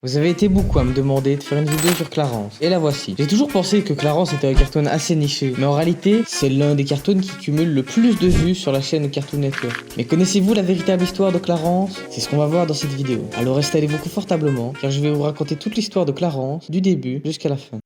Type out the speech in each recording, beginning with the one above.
Vous avez été beaucoup à me demander de faire une vidéo sur Clarence, et la voici. J'ai toujours pensé que Clarence était un cartoon assez niché, mais en réalité, c'est l'un des cartoons qui cumule le plus de vues sur la chaîne Cartoon Network. Mais connaissez-vous la véritable histoire de Clarence? C'est ce qu'on va voir dans cette vidéo. Alors installez-vous confortablement, car je vais vous raconter toute l'histoire de Clarence, du début jusqu'à la fin.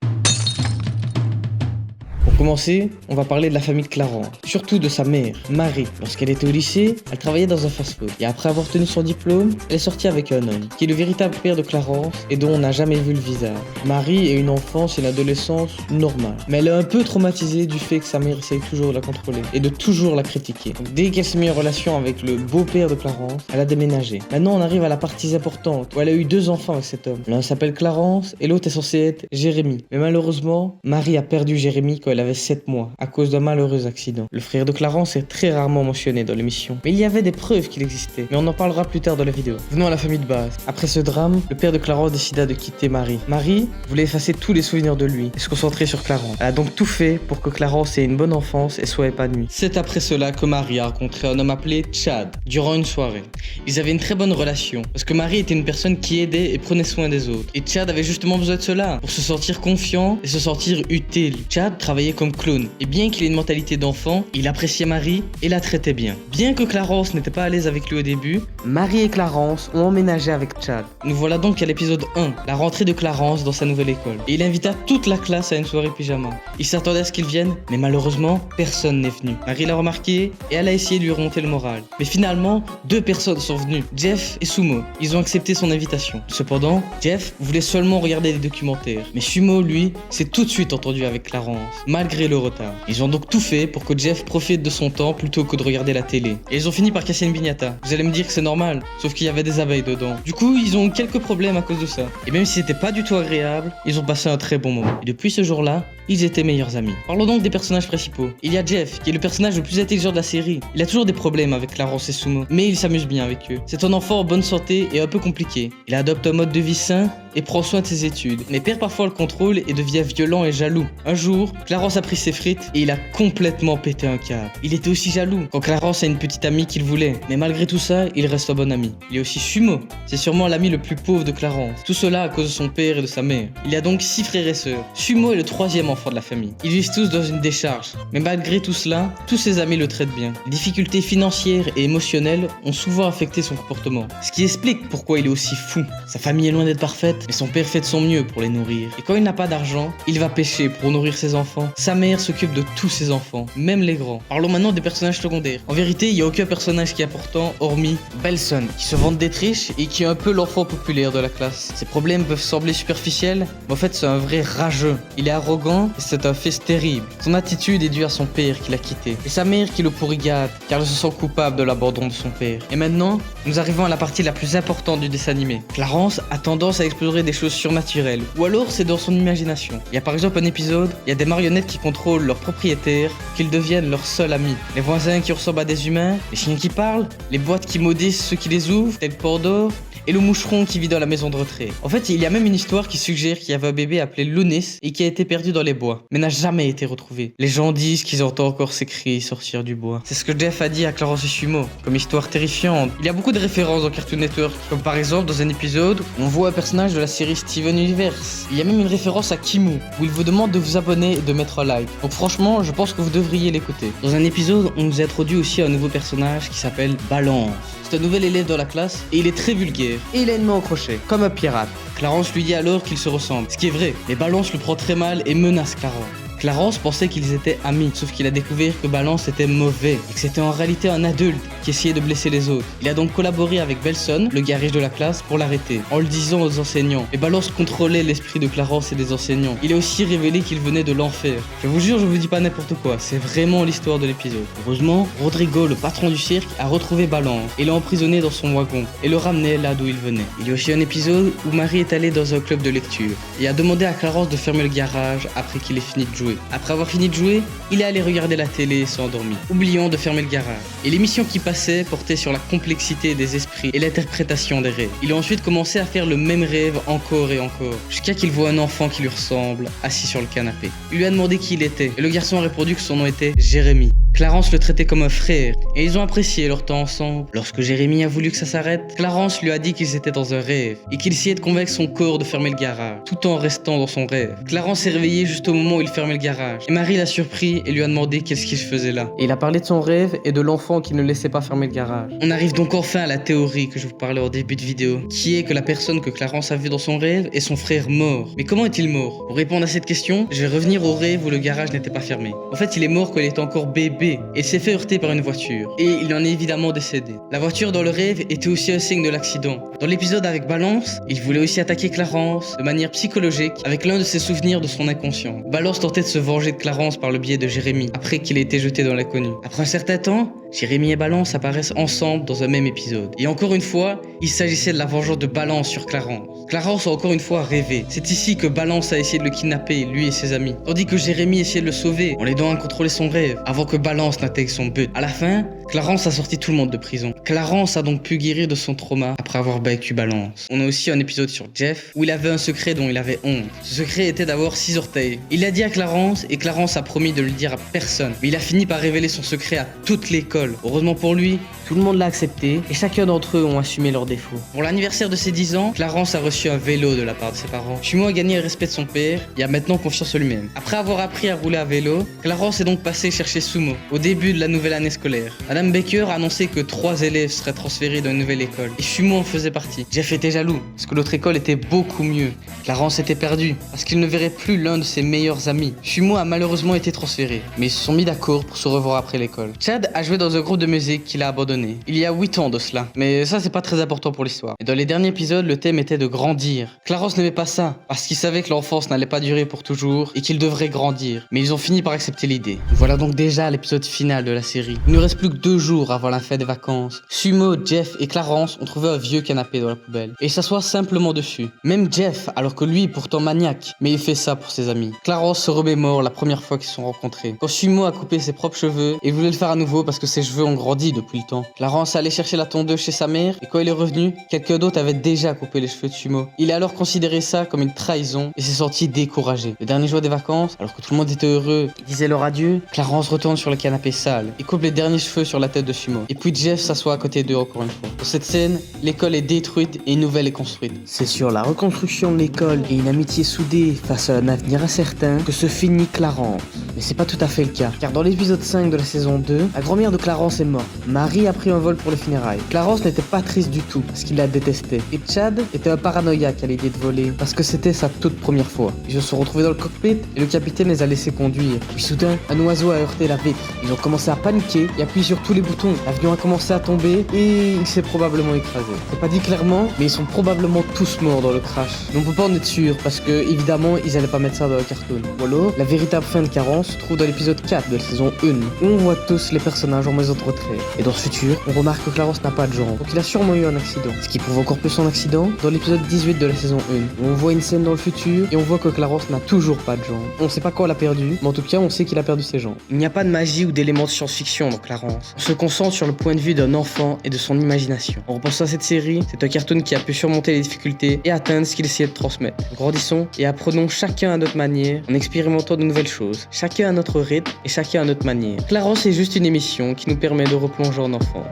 Pour commencer, on va parler de la famille de Clarence, surtout de sa mère, Marie. Lorsqu'elle était au lycée, elle travaillait dans un fast-food. Et après avoir obtenu son diplôme, elle est sortie avec un homme, qui est le véritable père de Clarence et dont on n'a jamais vu le visage. Marie a une enfance et une adolescence normale. Mais elle est un peu traumatisée du fait que sa mère essaye toujours de la contrôler et de toujours la critiquer. Donc, dès qu'elle s'est mise en relation avec le beau-père de Clarence, elle a déménagé. Maintenant, on arrive à la partie importante, où elle a eu 2 enfants avec cet homme. L'un s'appelle Clarence et l'autre est censé être Jérémy. Mais malheureusement, Marie a perdu Jérémy quand elle avait 7 mois, à cause d'un malheureux accident. Le frère de Clarence est très rarement mentionné dans l'émission, mais il y avait des preuves qu'il existait, mais on en parlera plus tard dans la vidéo. Venons à la famille de base. Après ce drame, le père de Clarence décida de quitter Marie. Marie voulait effacer tous les souvenirs de lui et se concentrer sur Clarence. Elle a donc tout fait pour que Clarence ait une bonne enfance et soit épanouie. C'est après cela que Marie a rencontré un homme appelé Chad, durant une soirée. Ils avaient une très bonne relation, parce que Marie était une personne qui aidait et prenait soin des autres. Et Chad avait justement besoin de cela, pour se sentir confiant et se sentir utile. Chad travaillait comme clown, et bien qu'il ait une mentalité d'enfant, il appréciait Marie et la traitait bien. Bien que Clarence n'était pas à l'aise avec lui au début, Marie et Clarence ont emménagé avec Chad. Nous voilà donc à l'épisode 1, la rentrée de Clarence dans sa nouvelle école. Et il invita toute la classe à une soirée pyjama. Il s'attendait à ce qu'ils viennent, mais malheureusement, personne n'est venu. Marie l'a remarqué et elle a essayé de lui remonter le moral. Mais finalement, 2 personnes sont venues, Jeff et Sumo. Ils ont accepté son invitation. Cependant, Jeff voulait seulement regarder des documentaires. Mais Sumo, lui, s'est tout de suite entendu avec Clarence, malgré le retard. Ils ont donc tout fait pour que Jeff profite de son temps plutôt que de regarder la télé. Et ils ont fini par casser une piñata. Vous allez me dire que c'est normal, sauf qu'il y avait des abeilles dedans. Du coup, ils ont quelques problèmes à cause de ça. Et même si c'était pas du tout agréable, ils ont passé un très bon moment. Et depuis ce jour-là, ils étaient meilleurs amis. Parlons donc des personnages principaux. Il y a Jeff, qui est le personnage le plus intelligent de la série. Il a toujours des problèmes avec Clarence et Sumo, mais il s'amuse bien avec eux. C'est un enfant en bonne santé et un peu compliqué. Il adopte un mode de vie sain et prend soin de ses études, mais perd parfois le contrôle et devient violent et jaloux. Un jour, Clarence a pris ses frites et il a complètement pété un câble. Il était aussi jaloux quand Clarence a une petite amie qu'il voulait, mais malgré tout ça, il reste un bon ami. Il y a aussi Sumo, c'est sûrement l'ami le plus pauvre de Clarence. Tout cela à cause de son père et de sa mère. Il y a donc 6 frères et sœurs. Sumo est le 3e enfant de la famille. Ils vivent tous dans une décharge, mais malgré tout cela, tous ses amis le traitent bien. Les difficultés financières et émotionnelles ont souvent affecté son comportement, ce qui explique pourquoi il est aussi fou. Sa famille est loin d'être parfaite, mais son père fait de son mieux pour les nourrir. Et quand il n'a pas d'argent, il va pêcher pour nourrir ses enfants. Sa mère s'occupe de tous ses enfants, même les grands. Parlons maintenant des personnages secondaires. En vérité, il n'y a aucun personnage qui est important, hormis Belson, qui se vante d'être riche et qui est un peu l'enfant populaire de la classe. Ses problèmes peuvent sembler superficiels, mais en fait c'est un vrai rageux. Il est arrogant et c'est un fils terrible. Son attitude est due à son père qui l'a quitté, et sa mère qui le pourrit gâte, car elle se sent coupable de l'abandon de son père. Et maintenant, nous arrivons à la partie la plus importante du dessin animé. Clarence a tendance à explorer des choses surnaturelles, ou alors c'est dans son imagination. Il y a par exemple un épisode, il y a des marionnettes qui contrôlent leurs propriétaires, qu'ils deviennent leurs seuls amis. Les voisins qui ressemblent à des humains, les chiens qui parlent, les boîtes qui maudissent ceux qui les ouvrent, tel Pandore, et le moucheron qui vit dans la maison de retrait. En fait, il y a même une histoire qui suggère qu'il y avait un bébé appelé Lunis et qui a été perdu dans les bois, mais n'a jamais été retrouvé. Les gens disent qu'ils entendent encore ses cris sortir du bois. C'est ce que Jeff a dit à Clarence et Sumo, comme histoire terrifiante. Il y a beaucoup de références dans Cartoon Network, comme par exemple dans un épisode où on voit un personnage de la série Steven Universe. Il y a même une référence à Kimu, où il vous demande de vous abonner et de mettre un like. Donc franchement, je pense que vous devriez l'écouter. Dans un épisode, on nous introduit aussi un nouveau personnage qui s'appelle Balance. C'est un nouvel élève dans la classe et il est très vulgaire. Et il a une main au crochet, comme un pirate. Clarence lui dit alors qu'ils se ressemblent, ce qui est vrai. Mais Balance le prend très mal et menace Clarence. Clarence pensait qu'ils étaient amis, sauf qu'il a découvert que Balance était mauvais et que c'était en réalité un adulte qui essayait de blesser les autres. Il a donc collaboré avec Belson, le gars riche de la classe, pour l'arrêter, en le disant aux enseignants. Et Balance contrôlait l'esprit de Clarence et des enseignants. Il a aussi révélé qu'il venait de l'enfer. Je vous jure, je vous dis pas n'importe quoi, c'est vraiment l'histoire de l'épisode. Heureusement, Rodrigo, le patron du cirque, a retrouvé Balance et l'a emprisonné dans son wagon et le ramenait là d'où il venait. Il y a aussi un épisode où Marie est allée dans un club de lecture et a demandé à Clarence de fermer le garage après qu'il ait fini de jouer. Après avoir fini de jouer, il est allé regarder la télé et s'est endormi, oubliant de fermer le garage. Et l'émission qui passait portait sur la complexité des esprits et l'interprétation des rêves. Il a ensuite commencé à faire le même rêve encore et encore, jusqu'à qu'il voit un enfant qui lui ressemble, assis sur le canapé. Il lui a demandé qui il était, et le garçon a répondu que son nom était Jérémy. Clarence le traitait comme un frère et ils ont apprécié leur temps ensemble. Lorsque Jérémy a voulu que ça s'arrête, Clarence lui a dit qu'ils étaient dans un rêve et qu'il essayait de convaincre son corps de fermer le garage, tout en restant dans son rêve. Clarence s'est réveillé juste au moment où il fermait le garage et Marie l'a surpris et lui a demandé qu'est-ce qu'il faisait là. Et il a parlé de son rêve et de l'enfant qui ne laissait pas fermer le garage. On arrive donc enfin à la théorie que je vous parlais au début de vidéo, qui est que la personne que Clarence a vue dans son rêve est son frère mort. Mais comment est-il mort? Pour répondre à cette question, je vais revenir au rêve où le garage n'était pas fermé. En fait, il est mort quand il était encore bébé et il s'est fait heurter par une voiture. Et il en est évidemment décédé. La voiture dans le rêve était aussi un signe de l'accident. Dans l'épisode avec Balance, il voulait aussi attaquer Clarence de manière psychologique avec l'un de ses souvenirs de son inconscient. Balance tentait de se venger de Clarence par le biais de Jérémy après qu'il ait été jeté dans l'inconnu. Après un certain temps, Jérémy et Balance apparaissent ensemble dans un même épisode. Et encore une fois, il s'agissait de la vengeance de Balance sur Clarence. Clarence a encore une fois rêvé. C'est ici que Balance a essayé de le kidnapper, lui et ses amis. Tandis que Jérémy essayait de le sauver en l'aidant à contrôler son rêve avant que Balance n'atteigne son but. À la fin, Clarence a sorti tout le monde de prison. Clarence a donc pu guérir de son trauma après avoir battu Balance. On a aussi un épisode sur Jeff où il avait un secret dont il avait honte. Ce secret était d'avoir 6 orteils. Il l'a dit à Clarence et Clarence a promis de le dire à personne. Mais il a fini par révéler son secret à toute l'école. Heureusement pour lui, tout le monde l'a accepté et chacun d'entre eux ont assumé leurs défauts. Pour l'anniversaire de ses 10 ans, Clarence a reçu un vélo de la part de ses parents. Shumo a gagné le respect de son père et a maintenant confiance en lui-même. Après avoir appris à rouler à vélo, Clarence est donc passé chercher Sumo au début de la nouvelle année scolaire. Madame Baker a annoncé que 3 élèves seraient transférés dans une nouvelle école et Shumo en faisait partie. Jeff était jaloux parce que l'autre école était beaucoup mieux. Clarence était perdu parce qu'il ne verrait plus l'un de ses meilleurs amis. Shumo a malheureusement été transféré, mais ils se sont mis d'accord pour se revoir après l'école. Chad a joué dans un groupe de musique qu'il a abandonné il y a 8 ans de cela, mais ça c'est pas très important pour l'histoire. Et dans les derniers épisodes, le thème était de grandir. Clarence n'aimait pas ça parce qu'il savait que l'enfance n'allait pas durer pour toujours et qu'il devrait grandir, mais ils ont fini par accepter l'idée. Voilà donc déjà l'épisode final de la série. Il ne reste plus que 2 jours avant la fin des vacances. Sumo, Jeff et Clarence ont trouvé un vieux canapé dans la poubelle et s'assoient simplement dessus. Même Jeff, alors que lui est pourtant maniaque, mais il fait ça pour ses amis. Clarence se remémore la première fois qu'ils se sont rencontrés, quand Sumo a coupé ses propres cheveux et voulait le faire à nouveau parce que ses cheveux ont grandi depuis le temps. Clarence est allé chercher la tondeuse chez sa mère et quand il est revenu, quelqu'un d'autre avait déjà coupé les cheveux de Sumo. Il a alors considéré ça comme une trahison et s'est senti découragé. Le dernier jour des vacances, alors que tout le monde était heureux, disait leur adieu, Clarence retourne sur le canapé sale et coupe les derniers cheveux sur la tête de Sumo. Et puis Jeff s'assoit à côté d'eux encore une fois. Dans cette scène, l'école est détruite et une nouvelle est construite. C'est sur la reconstruction de l'école et une amitié soudée face à un avenir incertain que se finit Clarence. Mais c'est pas tout à fait le cas, car dans l'épisode 5 de la saison 2, la grand-mère de Clarence est morte. Marie a pris un vol pour les funérailles. Clarence n'était pas triste du tout, parce qu'il la détestait. Et Chad était un paranoïaque à l'idée de voler, parce que c'était sa toute première fois. Ils se sont retrouvés dans le cockpit, et le capitaine les a laissés conduire. Puis soudain, un oiseau a heurté la vitre. Ils ont commencé à paniquer, et appuyer sur tous les boutons. L'avion a commencé à tomber, et il s'est probablement écrasé. C'est pas dit clairement, mais ils sont probablement tous morts dans le crash. Mais on peut pas en être sûr, parce que, évidemment, ils allaient pas mettre ça dans le cartoon. Ou alors, la véritable fin de Clarence se trouve dans l'épisode 4 de la saison 1, où on voit tous les personnages en maison de retraite. Et dans ce futur, on remarque que Clarence n'a pas de jambes, donc il a sûrement eu un accident. Ce qui prouve encore plus son accident dans l'épisode 18 de la saison 1, où on voit une scène dans le futur et on voit que Clarence n'a toujours pas de jambes. On sait pas quand elle a perdu, mais en tout cas on sait qu'il a perdu ses jambes. Il n'y a pas de magie ou d'éléments de science-fiction dans Clarence. On se concentre sur le point de vue d'un enfant et de son imagination. En repensant à cette série, c'est un cartoon qui a pu surmonter les difficultés et atteindre ce qu'il essayait de transmettre. Grandissons et apprenons chacun à notre manière, en expérimentant de nouvelles choses, chacun à notre rythme et chacun à notre manière. Clarence est juste une émission qui nous permet de replonger en enfance.